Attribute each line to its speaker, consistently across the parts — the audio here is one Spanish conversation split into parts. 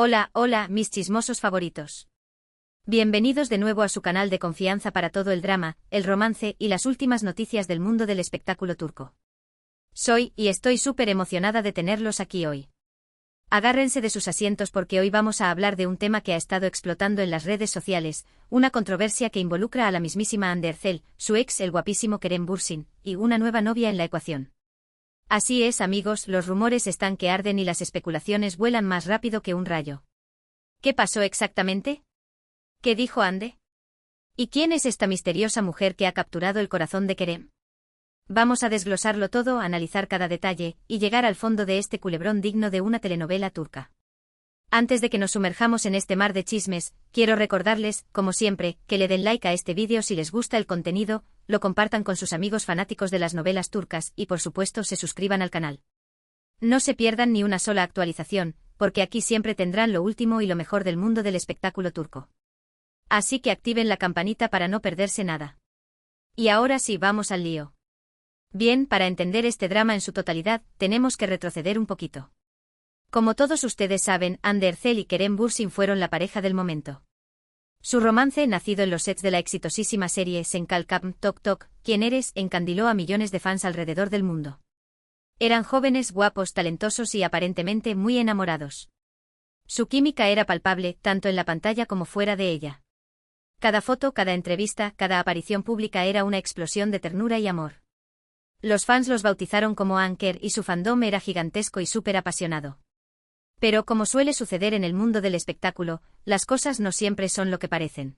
Speaker 1: Hola, hola, mis chismosos favoritos. Bienvenidos de nuevo a su canal de confianza para todo el drama, el romance y las últimas noticias del mundo del espectáculo turco. Soy, y estoy súper emocionada de tenerlos aquí hoy. Agárrense de sus asientos porque hoy vamos a hablar de un tema que ha estado explotando en las redes sociales, una controversia que involucra a la mismísima Hande Erçel, su ex el guapísimo Kerem Bürsin, y una nueva novia en la ecuación. Así es, amigos, los rumores están que arden y las especulaciones vuelan más rápido que un rayo. ¿Qué pasó exactamente? ¿Qué dijo Hande? ¿Y quién es esta misteriosa mujer que ha capturado el corazón de Kerem? Vamos a desglosarlo todo, analizar cada detalle, y llegar al fondo de este culebrón digno de una telenovela turca. Antes de que nos sumerjamos en este mar de chismes, quiero recordarles, como siempre, que le den like a este vídeo si les gusta el contenido, lo compartan con sus amigos fanáticos de las novelas turcas y por supuesto se suscriban al canal. No se pierdan ni una sola actualización, porque aquí siempre tendrán lo último y lo mejor del mundo del espectáculo turco. Así que activen la campanita para no perderse nada. Y ahora sí, vamos al lío. Bien, para entender este drama en su totalidad, tenemos que retroceder un poquito. Como todos ustedes saben, Hande Erçel y Kerem Bürsin fueron la pareja del momento. Su romance, nacido en los sets de la exitosísima serie Sen Kalkam Tok Tok, ¿Quién eres?, encandiló a millones de fans alrededor del mundo. Eran jóvenes, guapos, talentosos y aparentemente muy enamorados. Su química era palpable, tanto en la pantalla como fuera de ella. Cada foto, cada entrevista, cada aparición pública era una explosión de ternura y amor. Los fans los bautizaron como Anker y su fandom era gigantesco y súper apasionado. Pero como suele suceder en el mundo del espectáculo, las cosas no siempre son lo que parecen.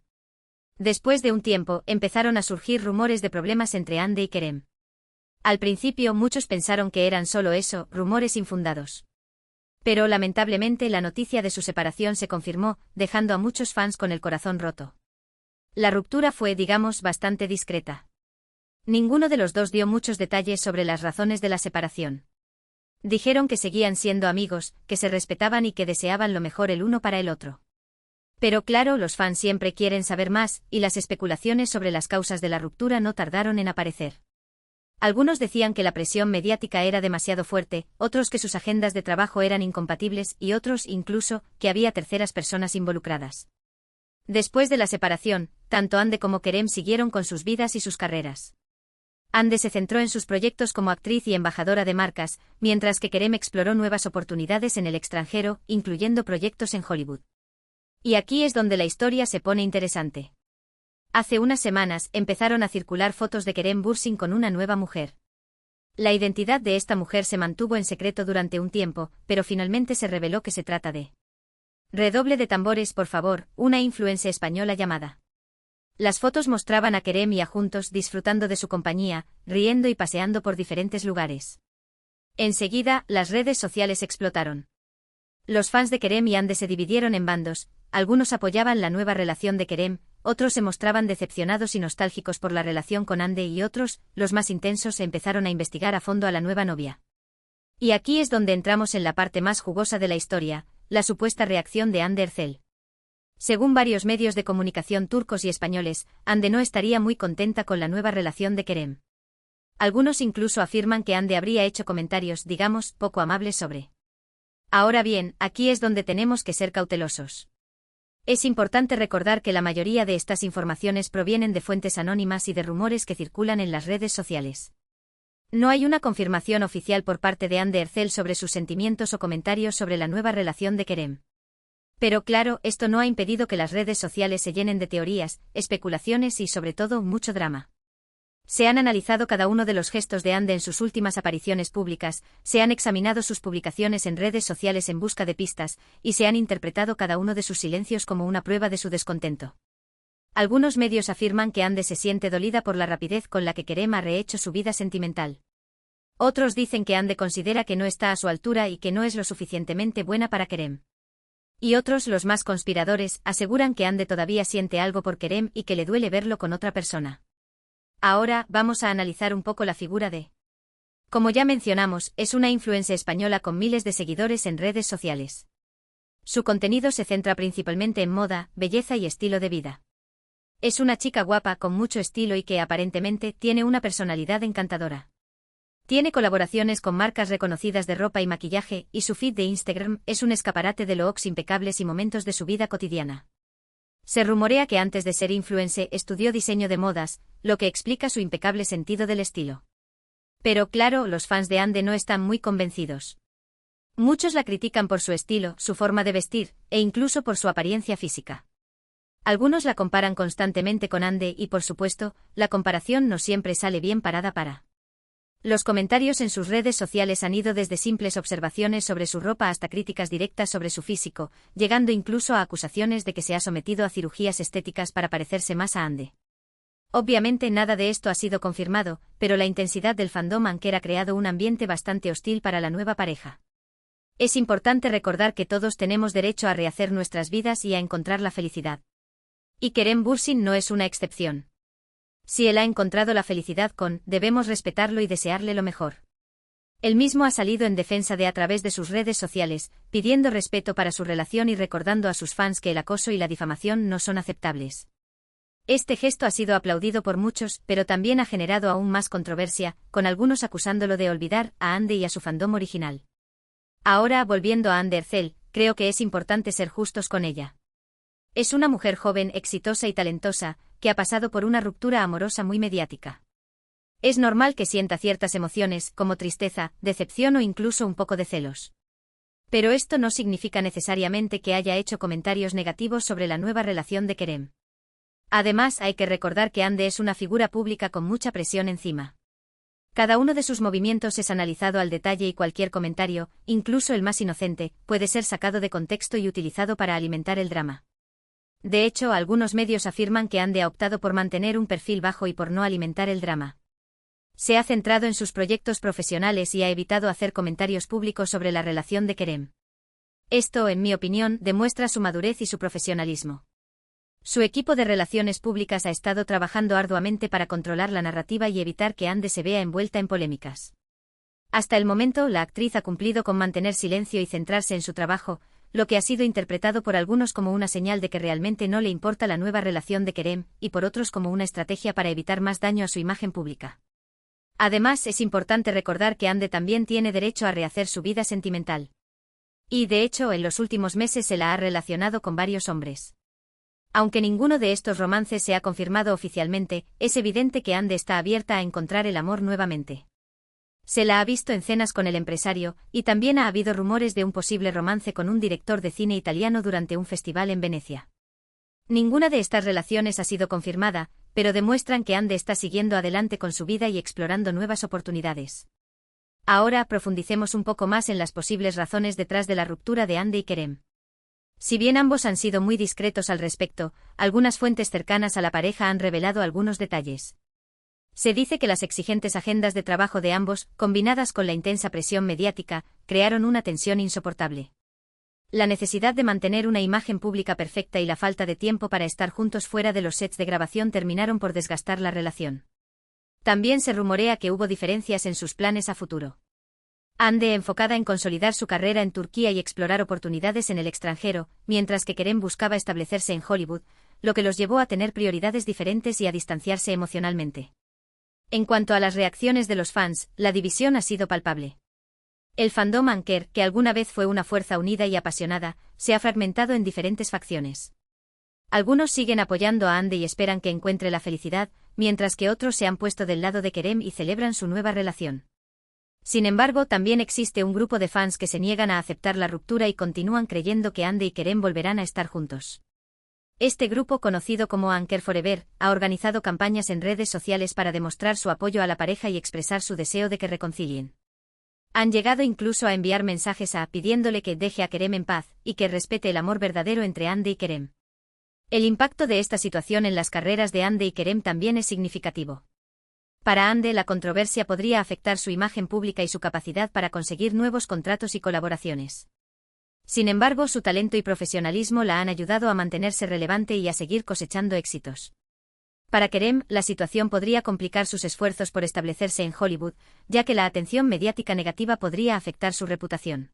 Speaker 1: Después de un tiempo, empezaron a surgir rumores de problemas entre Hande y Kerem. Al principio muchos pensaron que eran solo eso, rumores infundados. Pero lamentablemente la noticia de su separación se confirmó, dejando a muchos fans con el corazón roto. La ruptura fue, digamos, bastante discreta. Ninguno de los dos dio muchos detalles sobre las razones de la separación. Dijeron que seguían siendo amigos, que se respetaban y que deseaban lo mejor el uno para el otro. Pero claro, los fans siempre quieren saber más, y las especulaciones sobre las causas de la ruptura no tardaron en aparecer. Algunos decían que la presión mediática era demasiado fuerte, otros que sus agendas de trabajo eran incompatibles y otros, incluso, que había terceras personas involucradas. Después de la separación, tanto Hande como Kerem siguieron con sus vidas y sus carreras. Hande se centró en sus proyectos como actriz y embajadora de marcas, mientras que Kerem exploró nuevas oportunidades en el extranjero, incluyendo proyectos en Hollywood. Y aquí es donde la historia se pone interesante. Hace unas semanas empezaron a circular fotos de Kerem Bürsin con una nueva mujer. La identidad de esta mujer se mantuvo en secreto durante un tiempo, pero finalmente se reveló que se trata de... Redoble de tambores, por favor, una influencer española llamada. Las fotos mostraban a Kerem y a juntos disfrutando de su compañía, riendo y paseando por diferentes lugares. Enseguida, las redes sociales explotaron. Los fans de Kerem y Hande se dividieron en bandos, algunos apoyaban la nueva relación de Kerem, otros se mostraban decepcionados y nostálgicos por la relación con Hande y otros, los más intensos, empezaron a investigar a fondo a la nueva novia. Y aquí es donde entramos en la parte más jugosa de la historia, la supuesta reacción de Hande Erçel. Según varios medios de comunicación turcos y españoles, Hande no estaría muy contenta con la nueva relación de Kerem. Algunos incluso afirman que Hande habría hecho comentarios, digamos, poco amables sobre. Ahora bien, aquí es donde tenemos que ser cautelosos. Es importante recordar que la mayoría de estas informaciones provienen de fuentes anónimas y de rumores que circulan en las redes sociales. No hay una confirmación oficial por parte de Hande Erçel sobre sus sentimientos o comentarios sobre la nueva relación de Kerem. Pero claro, esto no ha impedido que las redes sociales se llenen de teorías, especulaciones y sobre todo mucho drama. Se han analizado cada uno de los gestos de Hande en sus últimas apariciones públicas, se han examinado sus publicaciones en redes sociales en busca de pistas, y se han interpretado cada uno de sus silencios como una prueba de su descontento. Algunos medios afirman que Hande se siente dolida por la rapidez con la que Kerem ha rehecho su vida sentimental. Otros dicen que Hande considera que no está a su altura y que no es lo suficientemente buena para Kerem. Y otros, los más conspiradores, aseguran que Hande todavía siente algo por Kerem y que le duele verlo con otra persona. Ahora, vamos a analizar un poco la figura de... Como ya mencionamos, es una influencer española con miles de seguidores en redes sociales. Su contenido se centra principalmente en moda, belleza y estilo de vida. Es una chica guapa con mucho estilo y que aparentemente tiene una personalidad encantadora. Tiene colaboraciones con marcas reconocidas de ropa y maquillaje, y su feed de Instagram es un escaparate de looks impecables y momentos de su vida cotidiana. Se rumorea que antes de ser influencer estudió diseño de modas, lo que explica su impecable sentido del estilo. Pero claro, los fans de Ande no están muy convencidos. Muchos la critican por su estilo, su forma de vestir, e incluso por su apariencia física. Algunos la comparan constantemente con Ande y por supuesto, la comparación no siempre sale bien parada para. Los comentarios en sus redes sociales han ido desde simples observaciones sobre su ropa hasta críticas directas sobre su físico, llegando incluso a acusaciones de que se ha sometido a cirugías estéticas para parecerse más a Ande. Obviamente nada de esto ha sido confirmado, pero la intensidad del fandom Anker ha creado un ambiente bastante hostil para la nueva pareja. Es importante recordar que todos tenemos derecho a rehacer nuestras vidas y a encontrar la felicidad. Y Kerem Bürsin no es una excepción. Si él ha encontrado la felicidad debemos respetarlo y desearle lo mejor. Él mismo ha salido en defensa de a través de sus redes sociales, pidiendo respeto para su relación y recordando a sus fans que el acoso y la difamación no son aceptables. Este gesto ha sido aplaudido por muchos, pero también ha generado aún más controversia, con algunos acusándolo de olvidar a Ande y a su fandom original. Ahora, volviendo a Ande Erçel, creo que es importante ser justos con ella. Es una mujer joven, exitosa y talentosa, que ha pasado por una ruptura amorosa muy mediática. Es normal que sienta ciertas emociones, como tristeza, decepción o incluso un poco de celos. Pero esto no significa necesariamente que haya hecho comentarios negativos sobre la nueva relación de Kerem. Además, hay que recordar que Ande es una figura pública con mucha presión encima. Cada uno de sus movimientos es analizado al detalle y cualquier comentario, incluso el más inocente, puede ser sacado de contexto y utilizado para alimentar el drama. De hecho, algunos medios afirman que Ande ha optado por mantener un perfil bajo y por no alimentar el drama. Se ha centrado en sus proyectos profesionales y ha evitado hacer comentarios públicos sobre la relación de Kerem. Esto, en mi opinión, demuestra su madurez y su profesionalismo. Su equipo de relaciones públicas ha estado trabajando arduamente para controlar la narrativa y evitar que Ande se vea envuelta en polémicas. Hasta el momento, la actriz ha cumplido con mantener silencio y centrarse en su trabajo, lo que ha sido interpretado por algunos como una señal de que realmente no le importa la nueva relación de Kerem, y por otros como una estrategia para evitar más daño a su imagen pública. Además, es importante recordar que Ande también tiene derecho a rehacer su vida sentimental. Y de hecho, en los últimos meses se la ha relacionado con varios hombres. Aunque ninguno de estos romances se ha confirmado oficialmente, es evidente que Ande está abierta a encontrar el amor nuevamente. Se la ha visto en cenas con el empresario, y también ha habido rumores de un posible romance con un director de cine italiano durante un festival en Venecia. Ninguna de estas relaciones ha sido confirmada, pero demuestran que Ande está siguiendo adelante con su vida y explorando nuevas oportunidades. Ahora profundicemos un poco más en las posibles razones detrás de la ruptura de Ande y Kerem. Si bien ambos han sido muy discretos al respecto, algunas fuentes cercanas a la pareja han revelado algunos detalles. Se dice que las exigentes agendas de trabajo de ambos, combinadas con la intensa presión mediática, crearon una tensión insoportable. La necesidad de mantener una imagen pública perfecta y la falta de tiempo para estar juntos fuera de los sets de grabación terminaron por desgastar la relación. También se rumorea que hubo diferencias en sus planes a futuro. Ande enfocada en consolidar su carrera en Turquía y explorar oportunidades en el extranjero, mientras que Kerem buscaba establecerse en Hollywood, lo que los llevó a tener prioridades diferentes y a distanciarse emocionalmente. En cuanto a las reacciones de los fans, la división ha sido palpable. El fandom Anker, que alguna vez fue una fuerza unida y apasionada, se ha fragmentado en diferentes facciones. Algunos siguen apoyando a Ande y esperan que encuentre la felicidad, mientras que otros se han puesto del lado de Kerem y celebran su nueva relación. Sin embargo, también existe un grupo de fans que se niegan a aceptar la ruptura y continúan creyendo que Ande y Kerem volverán a estar juntos. Este grupo, conocido como Anker Forever, ha organizado campañas en redes sociales para demostrar su apoyo a la pareja y expresar su deseo de que reconcilien. Han llegado incluso a enviar mensajes pidiéndole que deje a Kerem en paz y que respete el amor verdadero entre Ande y Kerem. El impacto de esta situación en las carreras de Ande y Kerem también es significativo. Para Ande, la controversia podría afectar su imagen pública y su capacidad para conseguir nuevos contratos y colaboraciones. Sin embargo, su talento y profesionalismo la han ayudado a mantenerse relevante y a seguir cosechando éxitos. Para Kerem, la situación podría complicar sus esfuerzos por establecerse en Hollywood, ya que la atención mediática negativa podría afectar su reputación.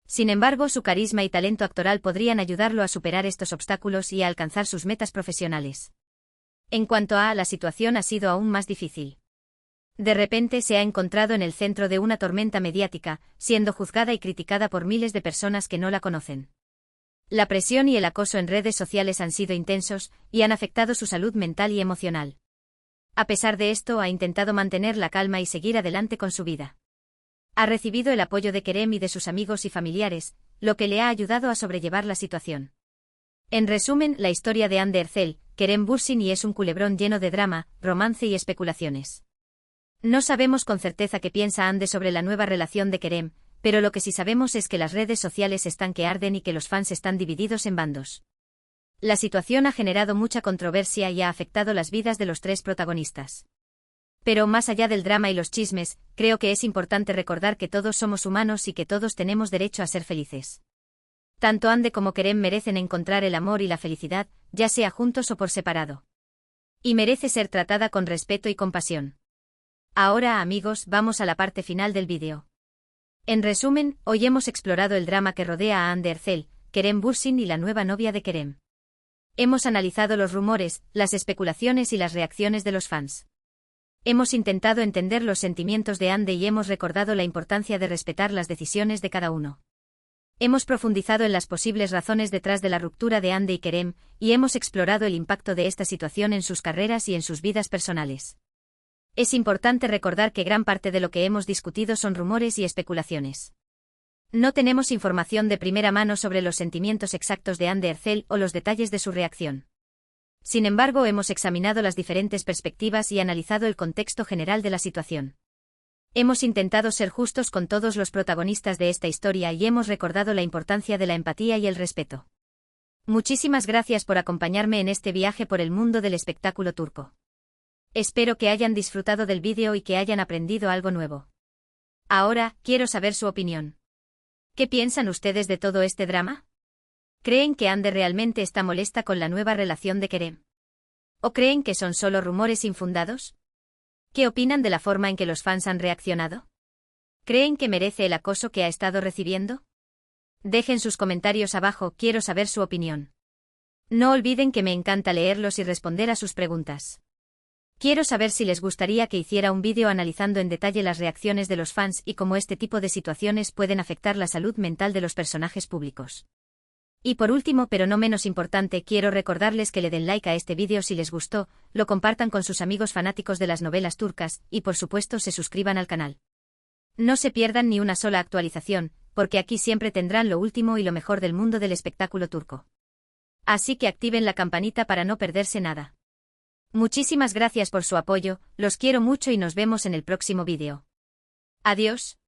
Speaker 1: Sin embargo, su carisma y talento actoral podrían ayudarlo a superar estos obstáculos y a alcanzar sus metas profesionales. En cuanto a la situación ha sido aún más difícil. De repente se ha encontrado en el centro de una tormenta mediática, siendo juzgada y criticada por miles de personas que no la conocen. La presión y el acoso en redes sociales han sido intensos, y han afectado su salud mental y emocional. A pesar de esto, ha intentado mantener la calma y seguir adelante con su vida. Ha recibido el apoyo de Kerem y de sus amigos y familiares, lo que le ha ayudado a sobrellevar la situación. En resumen, la historia de Hande Erçel, Kerem Bürsin es un culebrón lleno de drama, romance y especulaciones. No sabemos con certeza qué piensa Hande sobre la nueva relación de Kerem, pero lo que sí sabemos es que las redes sociales están que arden y que los fans están divididos en bandos. La situación ha generado mucha controversia y ha afectado las vidas de los tres protagonistas. Pero más allá del drama y los chismes, creo que es importante recordar que todos somos humanos y que todos tenemos derecho a ser felices. Tanto Hande como Kerem merecen encontrar el amor y la felicidad, ya sea juntos o por separado. Y merece ser tratada con respeto y compasión. Ahora, amigos, vamos a la parte final del vídeo. En resumen, hoy hemos explorado el drama que rodea a Hande Erçel, Kerem Bürsin y la nueva novia de Kerem. Hemos analizado los rumores, las especulaciones y las reacciones de los fans. Hemos intentado entender los sentimientos de Hande y hemos recordado la importancia de respetar las decisiones de cada uno. Hemos profundizado en las posibles razones detrás de la ruptura de Hande y Kerem, y hemos explorado el impacto de esta situación en sus carreras y en sus vidas personales. Es importante recordar que gran parte de lo que hemos discutido son rumores y especulaciones. No tenemos información de primera mano sobre los sentimientos exactos de Hande Erçel o los detalles de su reacción. Sin embargo, hemos examinado las diferentes perspectivas y analizado el contexto general de la situación. Hemos intentado ser justos con todos los protagonistas de esta historia y hemos recordado la importancia de la empatía y el respeto. Muchísimas gracias por acompañarme en este viaje por el mundo del espectáculo turco. Espero que hayan disfrutado del vídeo y que hayan aprendido algo nuevo. Ahora, quiero saber su opinión. ¿Qué piensan ustedes de todo este drama? ¿Creen que Hande realmente está molesta con la nueva relación de Kerem? ¿O creen que son solo rumores infundados? ¿Qué opinan de la forma en que los fans han reaccionado? ¿Creen que merece el acoso que ha estado recibiendo? Dejen sus comentarios abajo, quiero saber su opinión. No olviden que me encanta leerlos y responder a sus preguntas. Quiero saber si les gustaría que hiciera un vídeo analizando en detalle las reacciones de los fans y cómo este tipo de situaciones pueden afectar la salud mental de los personajes públicos. Y por último, pero no menos importante, quiero recordarles que le den like a este vídeo si les gustó, lo compartan con sus amigos fanáticos de las novelas turcas y por supuesto se suscriban al canal. No se pierdan ni una sola actualización, porque aquí siempre tendrán lo último y lo mejor del mundo del espectáculo turco. Así que activen la campanita para no perderse nada. Muchísimas gracias por su apoyo, los quiero mucho y nos vemos en el próximo vídeo. Adiós.